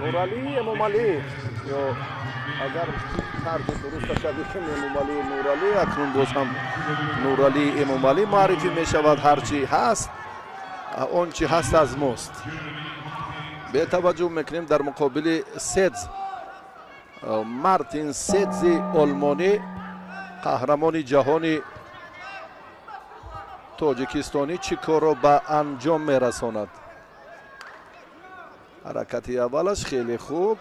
نورعلی امامعلی یا اگر طرز درست شده که امامعلی نورعلی اکنون باز هم نورعلی امامعلی معرفی می شود. هرچی هست اون چی هست از ماست. به توجه میکنیم در مقابل سدز مارتین سدز آلمانی قهرمان جهانی تاجیکستانی چی کار را به انجام میرساند. حرکت اولش خیلی خوب.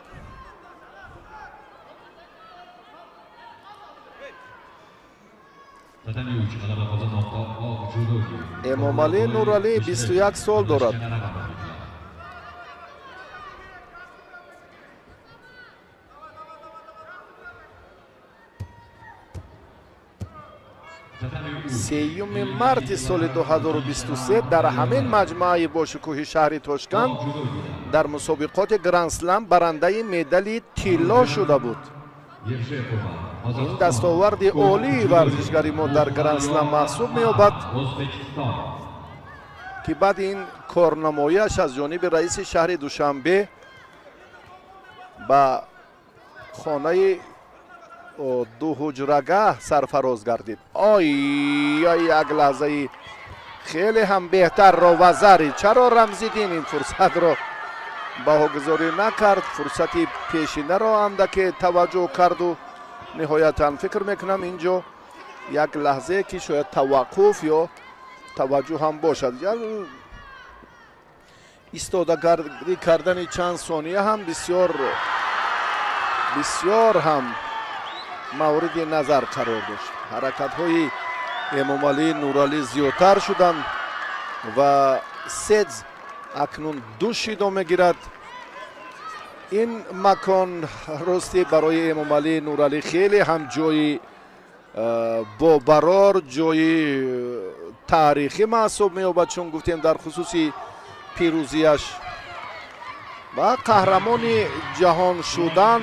امامعلی نورعلی 21 سال دارد. سیوم مارت سال 2023 در همین مجمع باشکوه شهر تاشکند در مسابقات گرند اسلم برنده مدال طلا شده بود. این دستاورد عالی ورزشگری ما در گرند اسلم محسوب می‌یابد که بعد این کارنمایی‌اش از جانب رئیس شهر دوشنبه با خانه دو حجرگاه سرفراز گردید. یک لحظه خیلی هم بهتر را وزری چرا رمزیدین این فرصت را بهاگذاری نکرد. فرصتی پیشینه را اندک توجه کرد و نهایتا فکر میکنم اینجا یک لحظه که شاید توقف یا توجه هم باشد. ایستادگی کردن چند ثانیه هم بسیار هم مورد نظر قرار داشت. حرکت های امامعلی نورعلی زیادتر شدند و سدز اکنون دوش ادامه گیرد. این مکان راستی برای امامعلی نورعلی خیلی هم جای باقرار، جای تاریخی محسوب می‌یابد، چون گفتیم در خصوص پیروزیش و قهرمان جهان شدن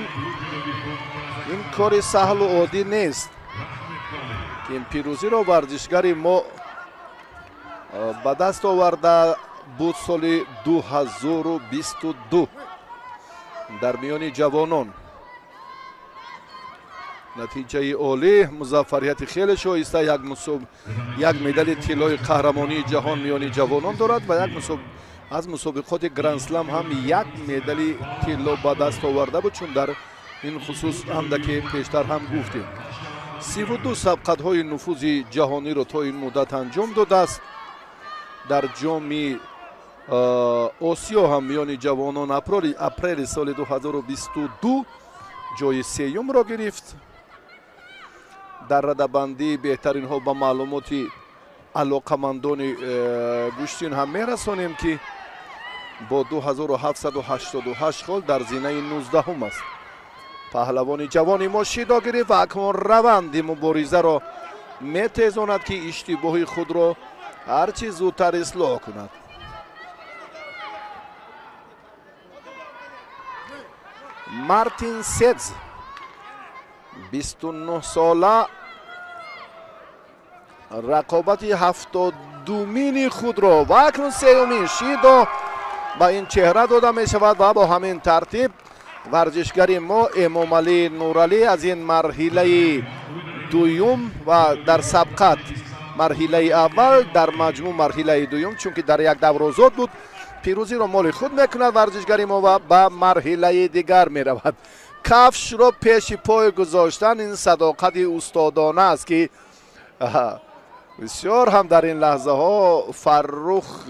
این کار سهل و عادی نیست که این پیروزی را ورزشگری ما به دست آورده بود. سال 2022 در میان جوانان نتیجه عالی، موفقیت خیلی شایسته. یک مدال طلای قهرمانی جهان میان جوانان دارد و از مسابقات گرند اسلم هم یک مدال طلا به دست آورده بود، چون در این خصوص اندکی پیشتر هم گفتیم 32 سبقت های نفوذ جهانی را تا این مدت انجام داده است. در جام آسیا هم میان جوانان اپریل سال 2022 جای سیوم را گرفت. در رده‌بندی بهترین ها به معلومات علاقمندان گوشتین هم میرسانیم که با 2788 خال در زینه 19 هم است. پهلوان جوانی ما شیدا گرفت و اکنون روند مبارزه را میتیزاند که اشتباه خود را هرچی زودتر اصلاح کند. مارتین سدز 29 ساله رقابت 72مین خود را و اکنون سیومین شیدا با این چهره داده می شود و با همین ترتیب ورزشگری ما امامعلی نورعلی از این مرحله دوم و در سبقت مرحله اول در مجموع مرحله دوم، چون که در یک دورازات بود، پیروزی را مال خود میکند ورزشگری ما و به مرحله دیگر می رود. کفش را پیش پای گذاشتن این صداقت استادانه است که بسیار هم در این لحظه ها فرخ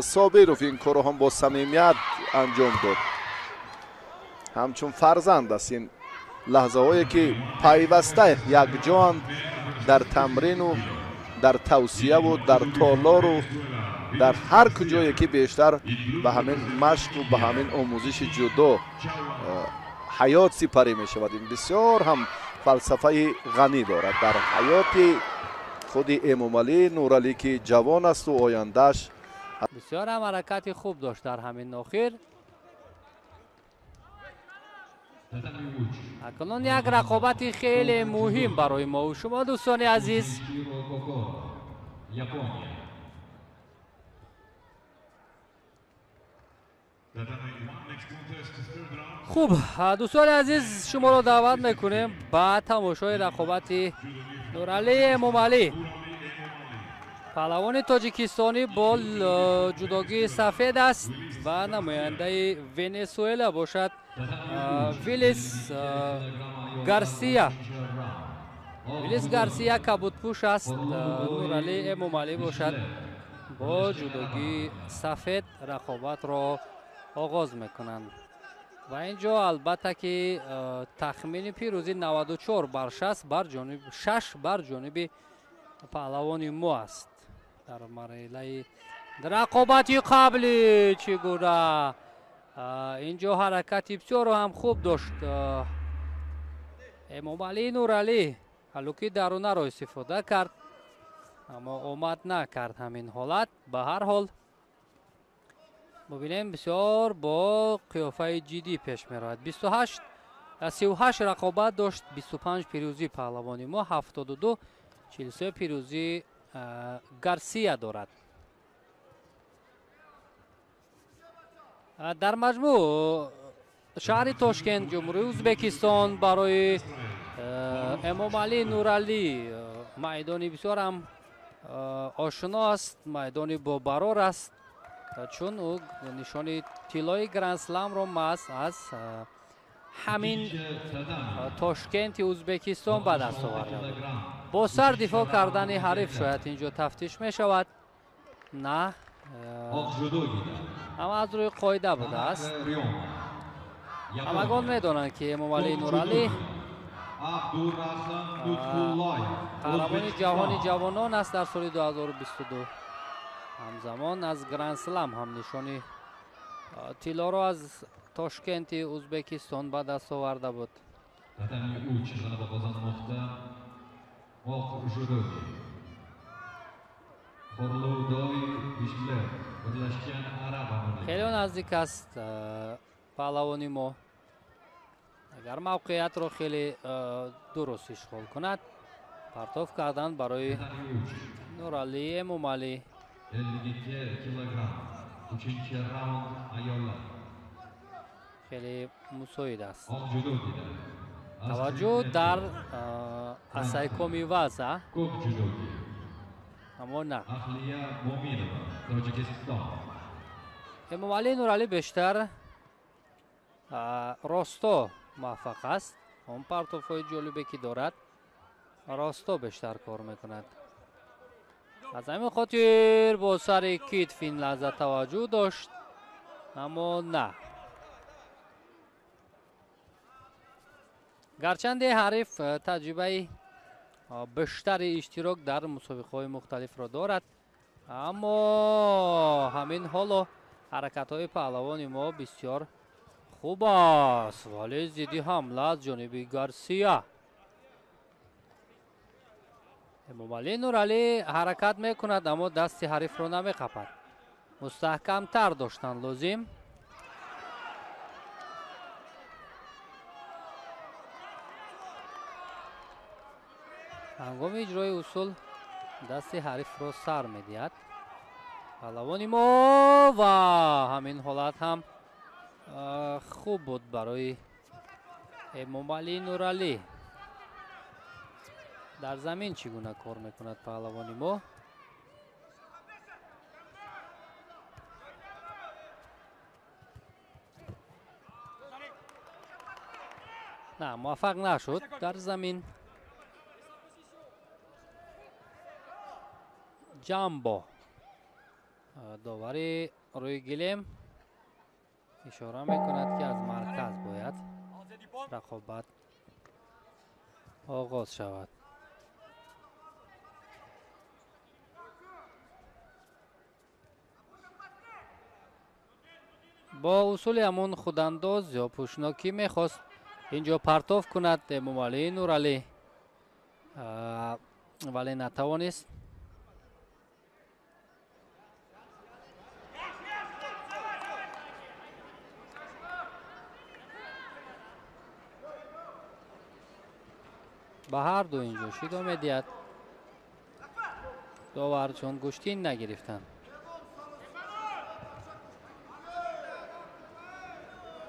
صابروف این کار هم با صمیمیت انجام داد. همچون فرزند است این لحظه هایی که پیوسته یک جان در تمرین و در توصیه و در تالار و در هر کجایی که بیشتر به همین مشق و به همین آموزش جدا حیات سپری می شود. این بسیار هم فلسفه غنی دارد در حیات خود امامعلی نورعلی که جوان است و آیندهش. بسیار هم حرکت خوب داشت در همین اخیر. اکنون یک رقابت خیلی مهم برای ما و شما دوستان عزیز. خوب دوستان عزیز شما رو دعوت میکنیم با تماشای رقابت نورعلی امامعلی پهلوان تاجیکستانی با جداگی سفید است و نماینده ونزوئلا باشد ویلیس گارسیا. ویلیس گارسیا کبودپوش است. نورعلی امامعلی باشد با جداگی سفید رقابت را آغاز میکنند و اینجا البته که تخمین پیروزی 94 بر 6 بر جانب پهلوان مو است. در مرحله رقابتی قبلی چگونه اینجا حرکت بسیار هم خوب داشت امامعلی نورعلی، حالا درونه را استفاده کرد اما اومد نکرد همین حالت. به هر حال ببینیم بسیار با قیافه جدی پیش می رود. 38 رقابت داشت، 25 پیروزی پهلوانی ما، 72 43 پیروزی گارسیا دارد. در مجموع شهر تاشکند جمهوری ازبکستان برای امامعلی نورعلی میدانی بسیار هم آشنا است، میدانی با برار است چون او نشان طلای گرند اسلم را ماست از همین تاشکند ازبکستان به دست آورده بود. با سر دفاع کردن حریف شاید اینجا تفتیش می شود. نه اما از روی قاعده بوده است. همگان می دانند که امامعلی نورعلی قهرمان جهانی جوانان است در سال 2022. همزمان از گرند سلم هم نشانی طلا را از تاشکند ازبکستان به دست آورده بود. خیلی نزدیک است پهلوانی ما اگر موقعیت را خیلی درست اشغال کند. پرتاب کردن برای نورعلی امامعلی. خیلی مساعد است. توجه در اسایکومی واسه اما نه امامعلی نورعلی بیشتر راستا موفق است. اون پرتوفای جالبی که دارد راستا بیشتر کار میکند. از همین خاطر با سر کتف این لحظه توجه داشت اما نه. گرچنده حریف تجربه بیشتر اشتراک در مسابقه های مختلف را دارد اما همین حالا حرکت های پهلوان ما بسیار خوب است. ولی زیدی حمله از جانب گارسیا. امامعلی نورعلی حرکت میکند اما دست حریف را نمیقپد. مستحکم تر داشتن لازم. هنگام اجرای اصول دست حریف را سر میدهد پهلوان ما و همین حالت هم خوب بود برای امامعلی نورعلی. در زمین چگونه کار میکند پهلوان ما؟ نه موفق نشد در زمین. جامبو داوری روی گلیم اشاره میکند که از مرکز باید رقابت آغاز شود. با اصول همون خودانداز یا پوشناکی میخواست اینجا پرتاب کند امامعلی نورعلی ولی نتوانست. به هر دو اینجا شیدا میدید داور چون گشتین نگرفتن.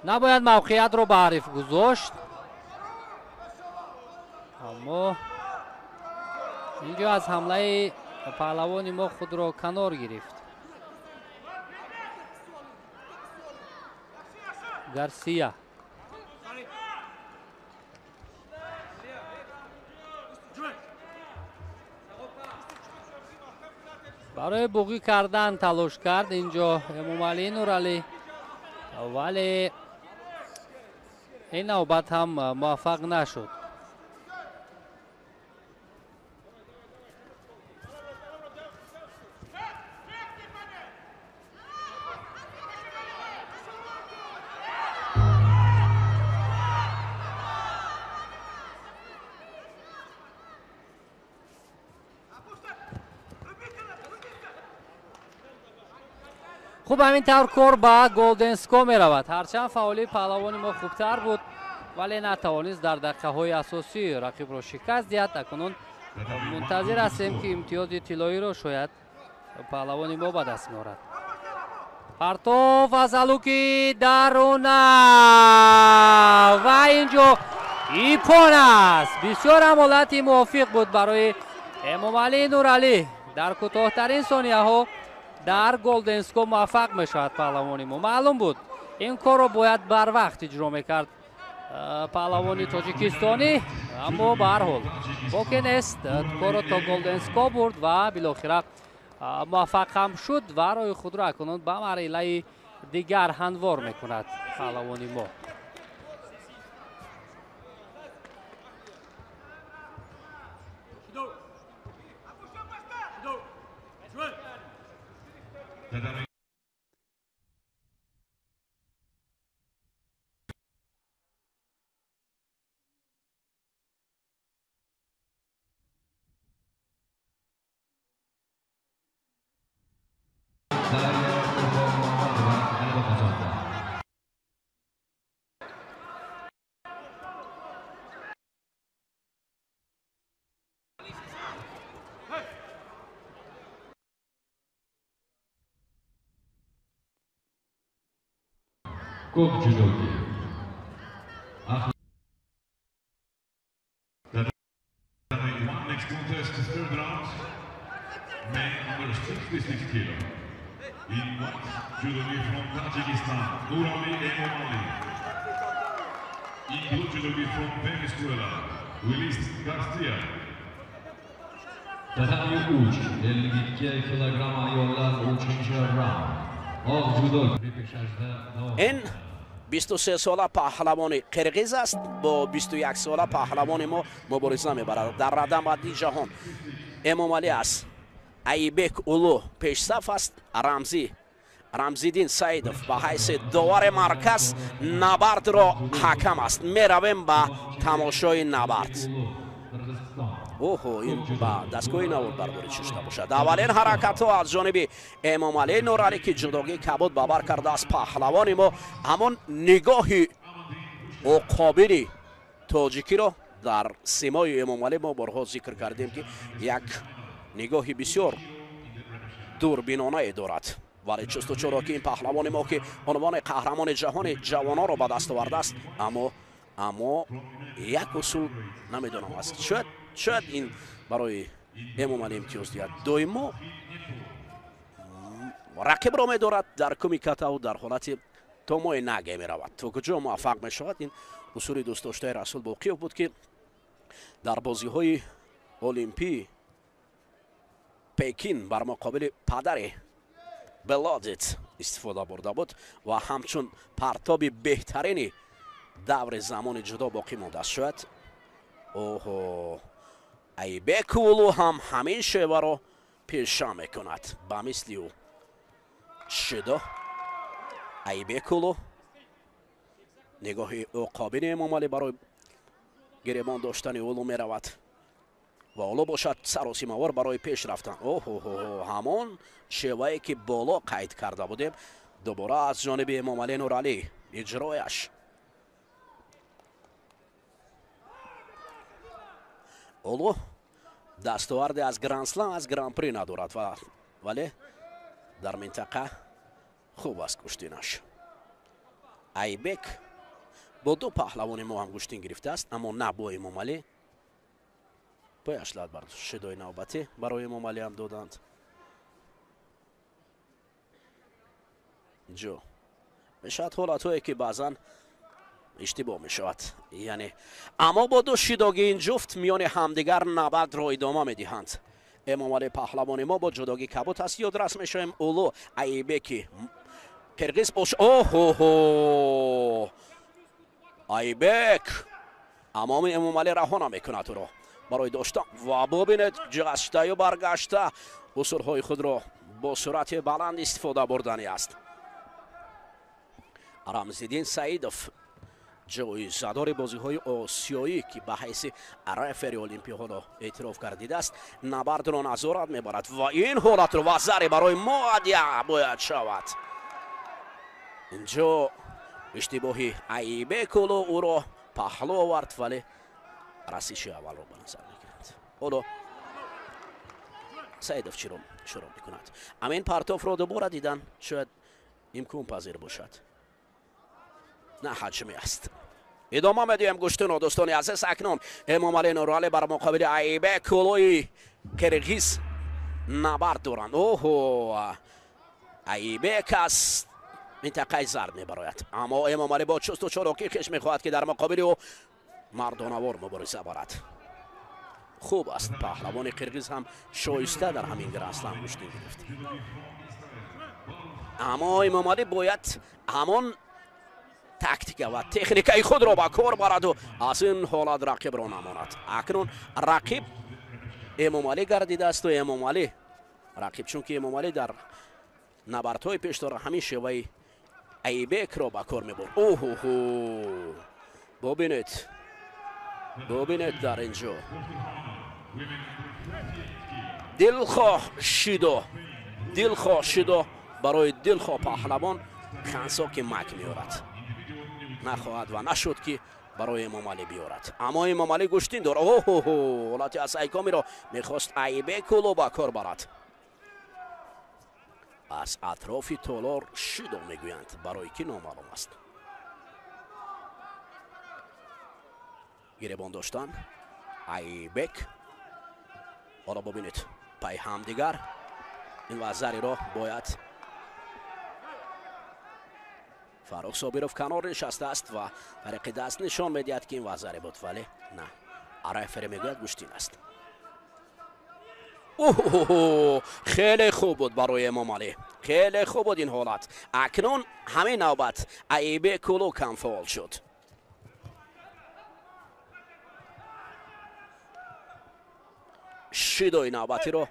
نباید موقعیت رو به حریف گذاشت، اما اینجا از حمله پهلوان ما خود را کنار گرفت. گارسیا برای بوقی کردن تلاش کرد اینجا امامعلی نورعلی، ولی این نوبت هم موفق نشد. خوب همین طور کار با گلدنسکو می رود. هرچند فعالی پهلوان ما خوبتر بود ولی نتوانست در دقیقه های اساسی رقیب را شکست دهد. اکنون منتظر هستیم که امتیاز طلایی را شاید پهلوان ما به دست میارد. پرتو از الوکی درونه و اینجا ایپون است. بسیار حالت موافق بود برای امامعلی نورعلی. در کوتاه‌ترین ثانیه ها در گلدنسکو موفق می شود پهلوانی ما. معلوم بود این کار رو باید بر وقت اجرا میکرد پهلوانی تاجیکستانی، اما به هر حال ممکن است کار تا گلدنسکو برد و بالاخره موفق هم شد و رای خود را اکنون به مرحله دیگر هموار میکند پهلوانی ما. Gol judogi. Next contest is third round. Men under 66 kilo. In white judogi from Tajikistan, Nurali Emomali. In blue judogi from Venezuela, Willis Garcia. Tatami uç, 52 kilogram ayollar 3. round. Ağ judogi. این 23 ساله پهلوان قرقیز است با 21 ساله پهلوان ما مبارزه میبرد در رده بعدی جهان. امامعلی است. ایبک اولو پیش صف است. رمزیدین سیدов به حیث داور مرکز نبرد را حکم است. میرویم به تماشای نبرد. اوه این با دستگاه نورد برداری چشته باشد. اولین حرکت ها از جانب امامعلی نورعلی که جداگی کبود باور کرده است پهلوان ما. همون نگاهی عقابی تاجیکی را در سیمای امامعلی ما بارها ذکر کردیم که یک نگاهی بسیار دوربینانه دارد، ولی چست چرا که این پهلوان ما که عنوان قهرمان جهان جوانان را به دست آورده است، اما یک اصول نمیدونم است شاید این برای امامعلی امتیاز دهد. دویمو رقیب را میدارد در کمیکتا و در حالت تومای نگه می رود. تو کجا موفق می شود. این اصول دوست داشته رسول باقیوف بود که در بازی های المپی پکین بر مقابل پدر بلادت استفاده برده بود و همچون پرتاب بهترین دور زمان جدا باقی مانده است. شاید اوه ایبک اولو هم همین شیوه را پیشه میکند به مثل او شده. ایبک اولو نگاه عقابین امامعلی برای گریبان داشتن اولو میرود و اولو باشد سراسیمه‌وار برای پیش رفتن. همون شیوه‌ای که بالا قید کرده بودیم دوباره از جانب امامعلی نورعلی اجرایش. اولو دستاورد از گرندسلم از گرانپری ندارد ولی در منطقه خوب است کشتینش. айбек бо ду паҳлавони мо ҳам гӯштин гирифтааст, аммо на бо Эмомалӣ. Пояшлад бар шидои навбатӣ барои Эмомалӣ ҳам доданд. ҷо мешавад ҳолатҳое ки баъзан иштибоҳ мешавад, яъне аммо бо ду шидоги ин ҷуфт миёни ҳамдигар набардро идома медиҳанд. Эмомалӣ паҳлавони мо бо ҷудоги кабуд аст. ёдрас мешавем улу айбеки қирғиз бош. оҳо айбек амоми Эмомалӣ раҳо намекунад ӯро барои доштан ва бубинед гаштаю баргашта усулҳои худро бо суръати баланд истифода бурдани аст. Рамзиддин Саидов ҷоизадори бозиҳои осиёӣ ки ба ҳайси рефери олимпиҳоро эътироф гардидааст, набардро назорат мебарад ва ин ҳолатро ва заре барои муаддия бояд шавад. инҷо иштибоҳи айбекулу ӯро паҳлӯ овард, вале расиши аввалро ба назар мегирад. ҳоло Саидов чиро мекунад? Амин партофро дубора дидан шояд имконпазир бошад. نه حجمی است. ادامه میدیم گوشتن دوستان عزیز. اکنون امامعلی نورعلی بر مقابل ایبک کلوی قرقیز نبرد دارند. اوه ایبک از منطقه زرد میبراید، اما امامعلی با چست و چالاکی کش میخواهد که در مقابل او مردانوار مبارزه برد. خوب است، پهلوان قرقیز هم شایسته در همین گرانسلم گوشتن گرفت، اما امامعلی باید همان تاکتیک و تکنیک خود را با کار برد و از این حالت رقیب را نماند. اکنون رقیب امامعلی گردیده است و امامعلی رقیب، چون که امامعلی در نبردهای پیشتر همیشه و ایبک را با کار میبرد. اوه ببینید در اینجا دلخواه شده برای دلخواه پهلوان خنسا که مک میارد، نخواهد و نشد که برای امامعلی بیارد، اما امامعلی گوشتین داره. اوه حالتی از ایکامی را میخواست ایبک رو با کار برد. از اطراف تالار شیدو میگویند، برای که نامعلوم است. گریبان داشتن ایبک. حالا ببینید پای همدیگر این وزری را باید فاروق صابرов کنار نشسته است و فرق دست نشان میدهد که این وزری بود، ولی نه، رفری میگوید گوشتین است. اوه خیلی خوب بود برای امامعلی، خیلی خوب بود این حالت. اکنون همین نوبت ایبک کلو کم فعال شد. شیدوی نوبتی رو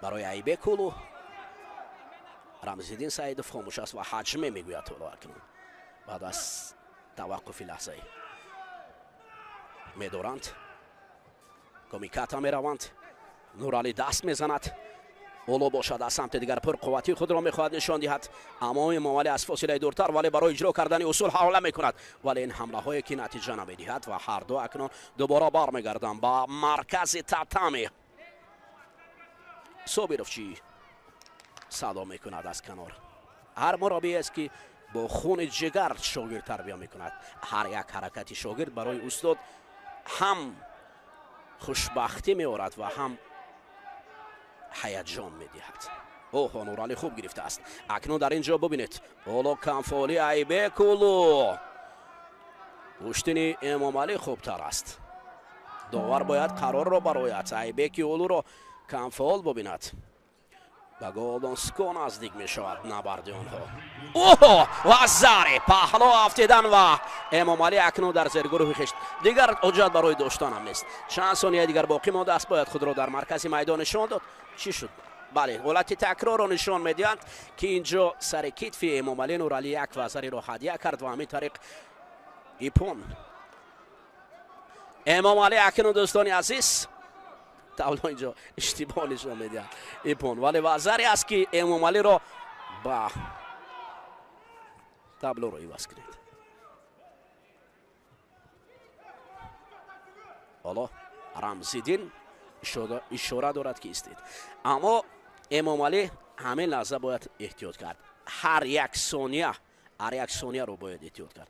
برای ایبک کلو رمزیدین سعیدوف خاموش است و حجمه میگوید تو اکنون بعد از توقف لحظه میدارند، کمیکاتا میروند، نورعلی دست میزند، اولو باشد از سمت دیگر پر قوتی خود را میخواهد نشان دهد، اما امامعلی از فاصله دورتر ولی برای اجرا کردن اصول حمله میکند، ولی این حمله هایی که نتیجه نمیدهد و هر دو اکنون دوباره برمیگردند با مرکز تاتامی. صابرов چی صدا میکند از کنار؟ هر مربی است که با خون جگر شاگرد تربیت میکند، هر یک حرکتی شاگرد برای استاد هم خوشبختی میآورد و هم هیجان میدهد. اوه نورعلی خوب گرفته است. اکنون در اینجا ببینید اولو کمفالی ایبک کلو گوشتن امامعلی خوبتر است. داور باید قرار را برایت ایبک اولو را کمفال ببیند. به گلدنسکو نزدیک می شود نبرد آنها. اوه و زره پهلو افتیدن و امامعلی اکنون در زیرگروه خشت دیگر حجت برای داشتن هم نیست. چند ثانیه دیگر باقی مانده است، باید خود را در مرکز میدان نشان داد. چی شد؟ بله حالت تکرار را نشان میدهند که اینجا سر کتف امامعلی نورعلی یک وزری را هدیه کرد و همین طریق ایپون امامعلی اکنون دوستان عزیز تابلو اینجا اشتباه نشان میدهد ایپون، ولی وزری است که امامعلی را با تابلو رو عوض کنید. حالا رمزیدین اشاره دارد که استید، اما امامعلی همین لحظه باید احتیاط کرد. هر یک ثانیه رو باید احتیاط کرد.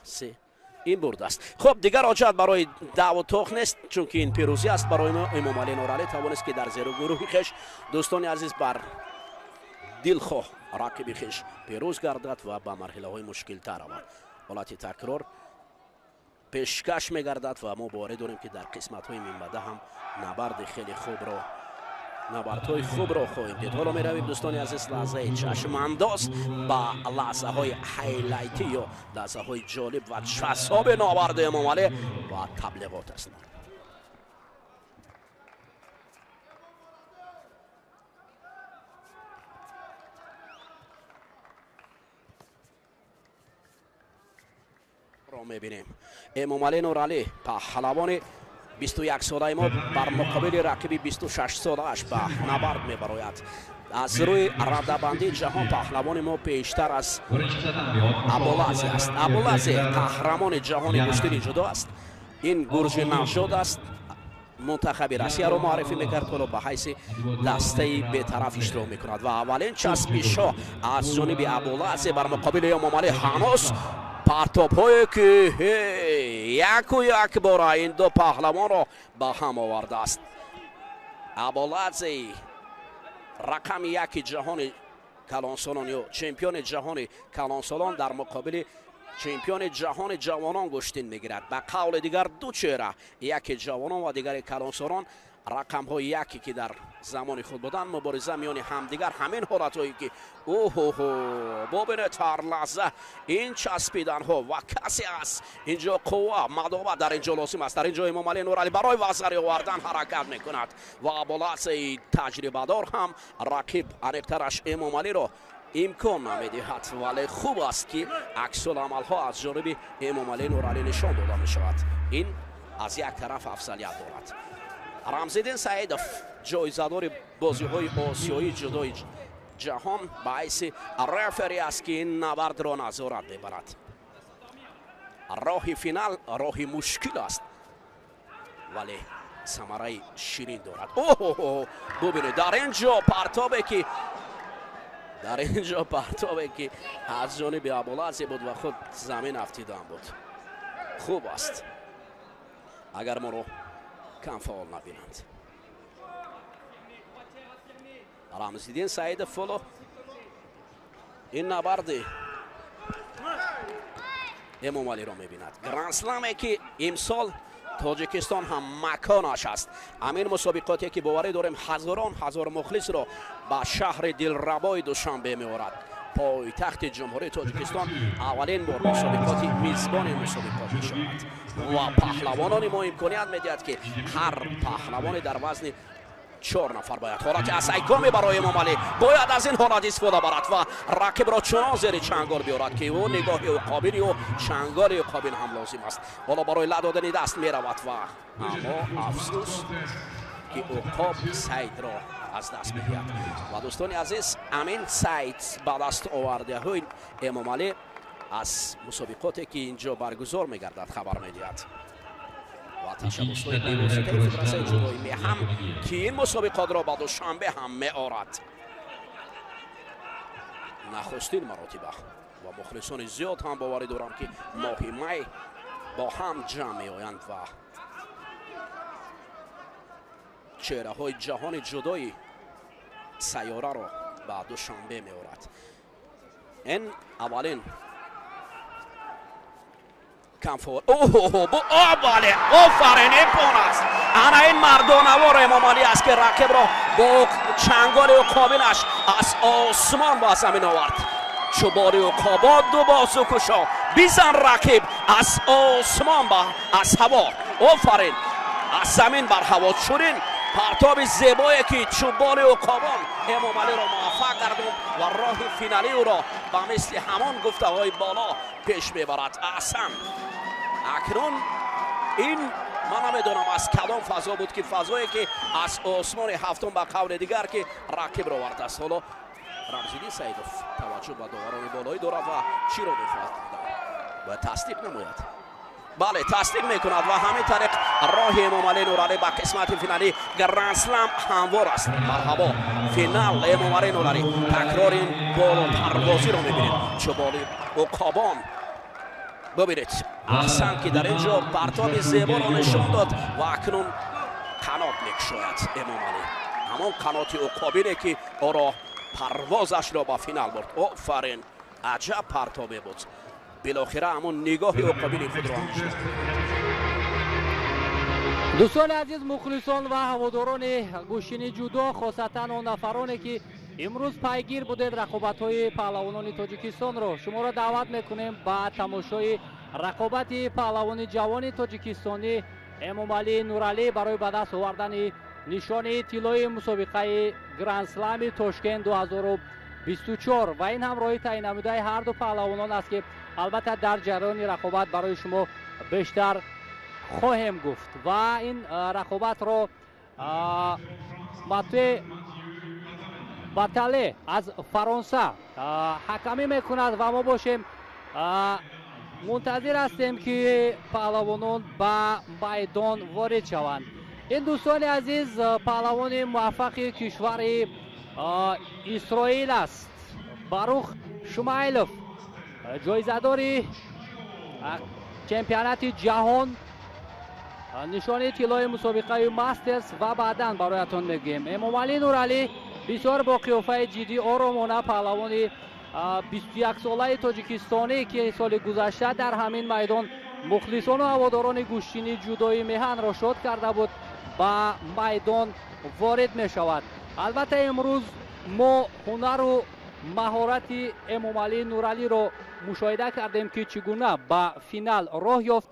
سه این برد است. خب دیگر حاجت برای دعوا توخ نیست، چون که این پیروزی است برای ما. امام علی نورعلی توانست که در زیر گروهی خش دوستان عزیز بر دلخواه رقیب خش پیروز گردد و به مرحله های مشکل تر رود. حالت تکرار پیشکش میگردد و ما باور داریم که در قسمت های میانبره هم نبرد خیلی نبردهای خوب را خواهیم دید. حالا می رویم دوستان عزیز لحظه چشم انداز با لحظه های هایلایتی یا لحظه های جالب و جذاب نبرد امام علی و تبلیغات است. را میبینیم امام علی نورعلی پهلوان 21 ساله ما بر مقابل رقیب 26 ساله اش به نبرد میبراید. از روی رده‌بندی جهان پهلوان ما پیشتر از ابوالعزی است. ابوالعزی قهرمان جهان گشتن جدو است. این گرج نژاد است. منتخب روسیه رو معرفی میکرد، حالا به حیث دسته بی‌طرف اشتراک میکند و اولین چسبش از جانب ابوالعزی بر مقابل امام علی هنوز پرتاب هایی که یک و یک بار این دو پهلوان را به هم آورده است. ابوالعزی رقم یک جهان کلانسالان یا چمپیون جهان کلانسالان در مقابل چمپیون جهان جوانان گشتین میگیرد. به قول دیگر دو چهره، یک جوانان و دیگر کلانسالان، رقم های یکی که در زمان خود بودن مبارزه میان همدیگر، همین حالت هایی که ببینید هر لحظه این چسبیدن ها و کسی است اینجا قوه مداوع در اینجا لازم است. در اینجا امام علی نورعلی برای وزری آوردن حرکت میکند و ابوالعزی تجربه دار هم رقیب انکترش امام علی را امکان نمیدهد، ولی خوب است که عکس العمل ها از جانب امام علی نورعلی نشان داده می شود. این از یک طرف افضلیت دارد. رمزالدین سعیدов جایزه‌دار بازی های آسیایی جدای جهان باعث رفری است که این نبرد را نظارت ببرد. راه فینال راه مشکل است ولی ثمره شیرین دارد. ببینید در اینجا پرتابی که از جانب ابوالعزی بود و خود زمین افتیدن بود. خوب است اگر ما رو کم فعال نبینند. رمزالدین سعید فلو این نبرد امام علی را میبیند. گرند اسلمی که امسال تاجیکستان هم مکانش است. همین مسابقاتی که باوری داریم هزار مخلص را به شهر دلربای دوشنبه میآورد. پایتخت جمهوری تاجیکستان اولین بار مسابقاتی میزبان مسابقات می شود و پهلوانان ما امکانیت میدهد که هر پهلوانی در وزن 4 نفر باید حالت اسیکامی برای امام علی باید از این حالت استفاده برد و رقیب را چنان زیر چنگال بیارد که او نگاه عقابی و چنگال عقابی هم لازم است. حالا برای لدادن دست می رود و اما افسوس که عقاب سعید را از دست می‌دهد. و دوستان عزیز امین سعید بعد از آورده های امام علی از مسابقاتی که اینجا برگزار می‌گردد خبر می‌دهد و تشبس‌های بی‌واسطه فدراسیون جدایی هم که این مسابقات را به دوشنبه هم می‌آورد. نخستین مراتبه و مخلصان زیاد هم باوری دارند که ماه می با هم جمع می‌آیند و چهره های جهان جدای سیاره را به دوشنبه می آورد. این اولین کمفور بله آفرین این است. انا این مردانوار امام علی است که رقیب را با چنگال و کابینش از آسمان با زمین آورد. چوباری و کابا دو بازو کشا بیزن رقیب از آسمان با از هوا آفرین از زمین بر هوا چورین پرتاب زیبایی که چوبان و کابان امام علی را موفق گرداند و راه فینالی او را به مثل همان گفته های بالا پیش میبرد. احسن اکنون این من نمیدونم از کدام فضا بود که فضایی که از آسمان هفتم به قول دیگر که رقیب را آورده است. حالا رمزالدین سعیدov توجه به داوران بالایی دارد و چی را میخواهد و تصدیق نماید. بله تصدیق میکند و همین طریق راه امام علی نورعلی به قسمت فینالی گرند اسلم هموار است. مرحبا فینال امام علی نورعلی. تکرار این بالا پروازی رو میبینید، چوبالی عقابان. ببینید احسن که در اینجا پرتاب زیبا رو نشان داد و اکنون قنات میکشاید امام علی، همون قنات عقابینه که او را پروازش را به فینال برد. آفرین، عجب پرتابی بود. بالاخره همون نگاه عقابین خود را میشد. دوستان عزیز، مخلصان و هواداران گوشین جودو، خاصتا اون نفرانی که امروز پیگیر بودید رقابت‌های پهلوانان تاجیکستان رو، شما را دعوت میکنیم به تماشای رقابت پهلوان جوان تاجیکستانی امام علی نورعلی برای به دست آوردن نشان طلای مسابقه گرند اسلم تاشکند 2024 و این هم راه تعیین نموده هر دو پهلوانان است که البته در جریان رقابت برای شما بیشتر خواهم گفت. و این رقابت را ماتو باتاله از فرانسه حکمی میکند و ما باشیم منتظر هستیم که پهلوانان به میدان وارد شوند. این دوستان عزیز پهلوان موفق کشور اسرائیل است، باروخ شمایلوف، جایزه‌دار چمپیونات جهان، نشان طلای مسابقه ماسترز و بعداً برایتان میگیم. امام علی نورعلی بسیار با قیافه جدی آرامانه پهلوان 21 ساله تاجیکستانی که سال گذشته در همین میدان مخلصان و هواداران گوشتینی جودوی میهن را شاد کرده بود به میدان وارد می شود. البته امروز ما هنر و مهارت امام علی نورعلی را مشاهده کردیم که چگونه به فینال راه یافت،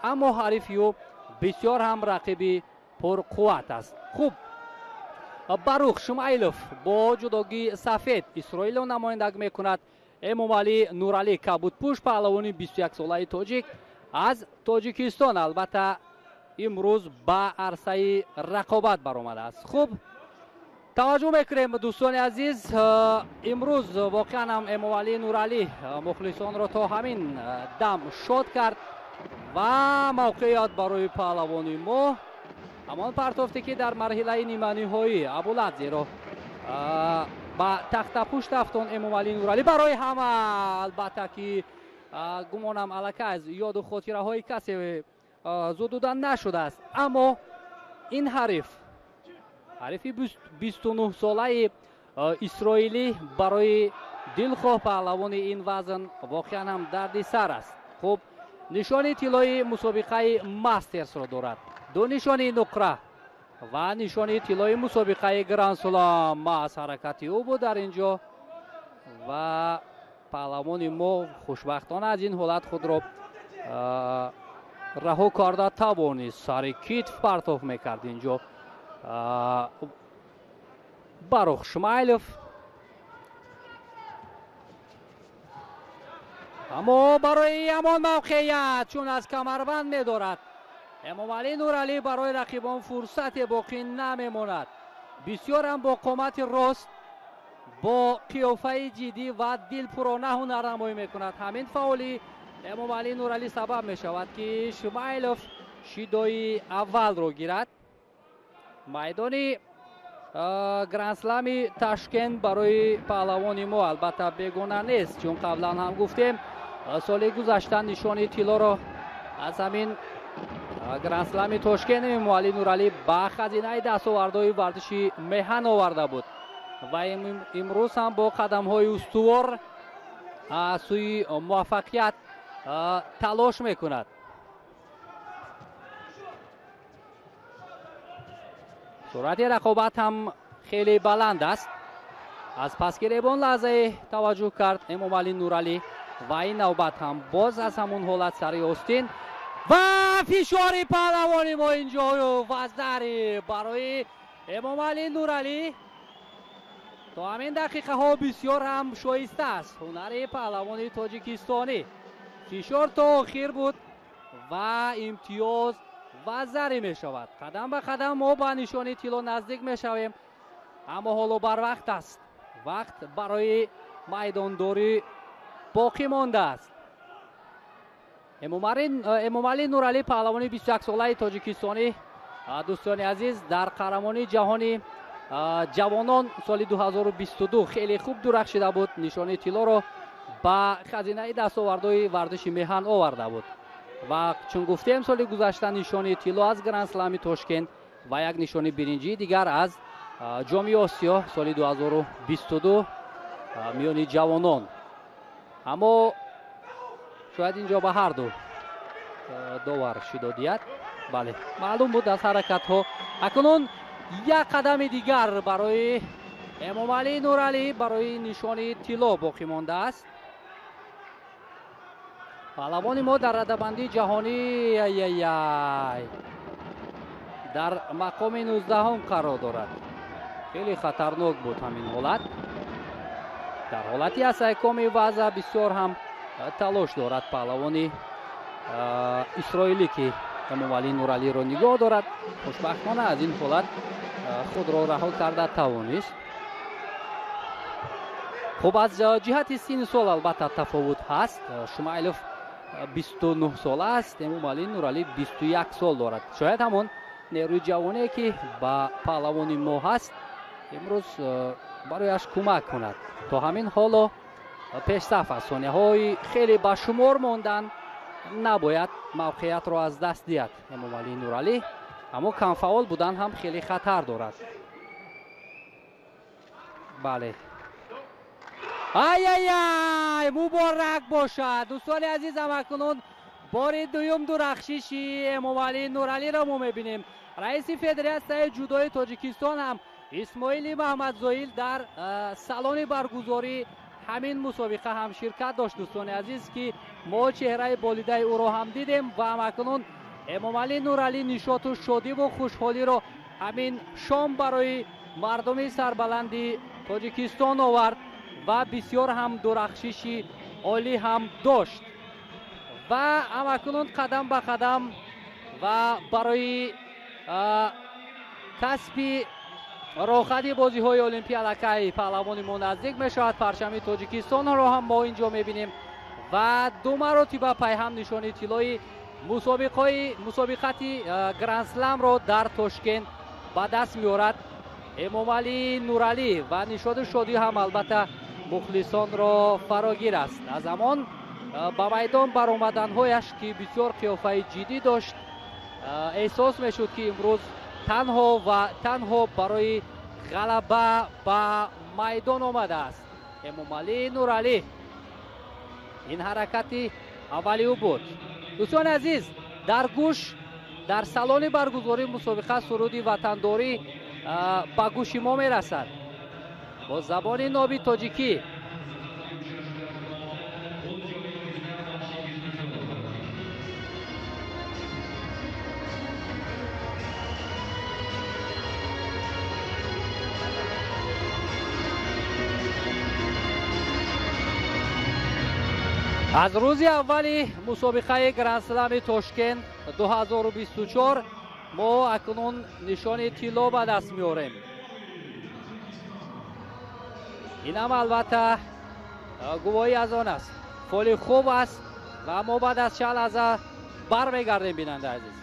اما حریفی او بسیار هم رقیب پرقوت است. خوب، باروخ شمایلوف با جداگی سفید اسرائیل را نمایندگی میکند. امام علی نورعلی کبودپوش پهلوان 21 ساله تاجیک از تاجیکستان البته امروز به عرصه رقابت برآمده است. خوب، توجه میکنیم دوستان عزیز، امروز واقعا هم امام علی نورعلی مخلصان را تا همین دم شاد کرد و موقعیت برای پهلوانی ما همان پرتافتی که در مرحله نیمه نهایی ابوالعزی را با تخت پشت افتان امام علی نورعلی برای همه، البته که گمانم الکه از یاد و خاطره های کسی زدودن نشده است، اما این حریف 29 ساله اسرائیلی برای دلخواه پهلوان این وزن واقعا هم دردی سر است. خب، نشان طلای مسابقه ماسترز را دارد، دو نشان نقره و نشان طلای مسابقه گرند اسلم. از حرکت او بود در اینجا و پهلوان ما خوشبختانه از این حالت خود را رها کرده توانست سر کتف پرتاب میکرد. اینجا باروخ شمایلوف، اما برای همان موقعیت چون از کمربند می‌دارد امام علی نورعلی برای رقیبان فرصت باقی نمیماند. بسیار هم با قامت راست، با قیافه جدی و دلپرانه هنرنمایی میکند. همین فعالی امام علی نورعلی سبب میشود که شمایلوف شیدای اول رو گیرد. میدانی گرند اسلم تاشکند برای پهلوان ما البته بیگانه نیست، چون قبلا هم گفتیم سال گذشته نشان طلا را از همین گرند اسلم تاشکند امام علی نورعلی به خزینه دستاوردهای ورزشی میهن آورده بود و امروز هم با قدم های استوار سوی موفقیت تلاش میکند. سرعت رقابت هم خیلی بلند است. از پس گریبان لحظه توجه کرد امام علی نورعلی و این نوبت هم باز از همون حالت سری آستین و فشار پهلوانی ما اینجا وزدری برای امام علی نورعلی. تا همین دقیقه ها بسیار هم شایسته است هنر پهلوان تاجیکستانی. فشار تا آخر بود و امتیاز وزدری می شود. قدم به قدم ما به نشان طلا نزدیک می شویم، اما حالا بر وقت است. وقت برای میدانداری باقی مانده است. эмомалӣ нуралӣ паҳлавони 21 солаи тоҷикистони дӯстони азиз дар қаҳрамонии ҷаҳони ҷавонон соли 2022 хеле хуб дурахшида буд. нишони тиллоро ба хазинаи дастовардҳои варзиши меҳан оварда буд ва чун гуфтем соли гузашта нишони тилло аз гранд-слами Тошкент ва як нишони биринҷии дигар аз ҷоми Осиё соли 2022 миёни ҷавонон. аммо шояд инҷо ба ҳарду довар шидодият бале маълум буд аз ҳаракатҳо. акнун як қадами дигар барои эмомалӣ нуралӣ барои нишони тилло боқӣ мондааст. паҳлавони мо дар радабандии ҷаҳонӣ дар мақоми 19 қарор дорад. хеле хатарнок буд ҳамин ҳолат. дар ҳолати асайкоми вазъ бисёр ҳам талош дорад паҳлавони исроилӣ ки эмомалӣ нуралиро нигоҳ дорад. хушбахтона аз ин ҳолат худро раҳо карда тавонист. хуб аз ҷиҳати синни сол албатта тафовут ҳаст. шумайлов 29 сола аст, эмомалӣ нуралӣ 21 сол дорад. шояд ҳамон нерӯи ҷавоне ки ба паҳлавони мо ҳаст имрӯз барояш кӯмак кунад. то ҳамин ҳоло пешсаф аст. сонияҳои хеле ба шумор мондан набояд мавқеиятро аз даст диҳад эмомалӣ нуралӣ. аммо камфаъол будан ҳам хеле хатар дорад. бале ай муборак бошад дӯстони азизам. акнун бори дуюм дурахшиши эмомалӣ нуралиро мо мебинем. раиси федератсияи ҷудои тоҷикистон ҳам исмоили маҳмадзоил дар салони баргузории ҳамин мусобиқа ҳам ширкат дошт. дӯстони азиз ки мо чеҳраи болидаи ӯро ҳам дидем ва акнун эмомалӣ нуралӣ нишоту шодиву хушҳолиро ҳамин шом барои мардуми сарбаланди тоҷикистон овард ва бисёр ҳам дурахшиши олӣ ҳам дошт ва акнун қадам ба қадам ва барои касби роҳхати бозиҳои олимпиадакаи паҳлавони мо наздик мешавад. парчами тоҷикистонро ҳам мо инҷо мебинем ва ду маротиба пайҳам нишони тиллои мусобиқати гранд-сламро дар Тошкент ба даст меорад эмомалӣ нуралӣ ва нишоду шодӣ ҳам албатта мухлисонро фарогир аст. аз замон ба майдон баромаданҳояш ки бисёр қиёфаи ҷиддӣ дошт эҳсос мешуд ки имрӯз танҳо ва танҳо барои ғалаба ба майдон омадааст. эмомалӣ нуралӣ ин ҳаракати аввали ӯ буд. дӯстони азиз дар гӯш дар салони баргузории мусобиқа суруди ватандорӣ ба гӯши мо мерасад бо забони ноби тоҷикӣ. аз рӯзи аввали мусобиқаи гранд-слами Тошкент 2024 мо акнун нишони тилло ба даст меорем. инам албатта гувоҳӣ аз он аст. фоли хуб аст ва мо баъд аз чанд лаҳза бармегардем бинандаи азиз.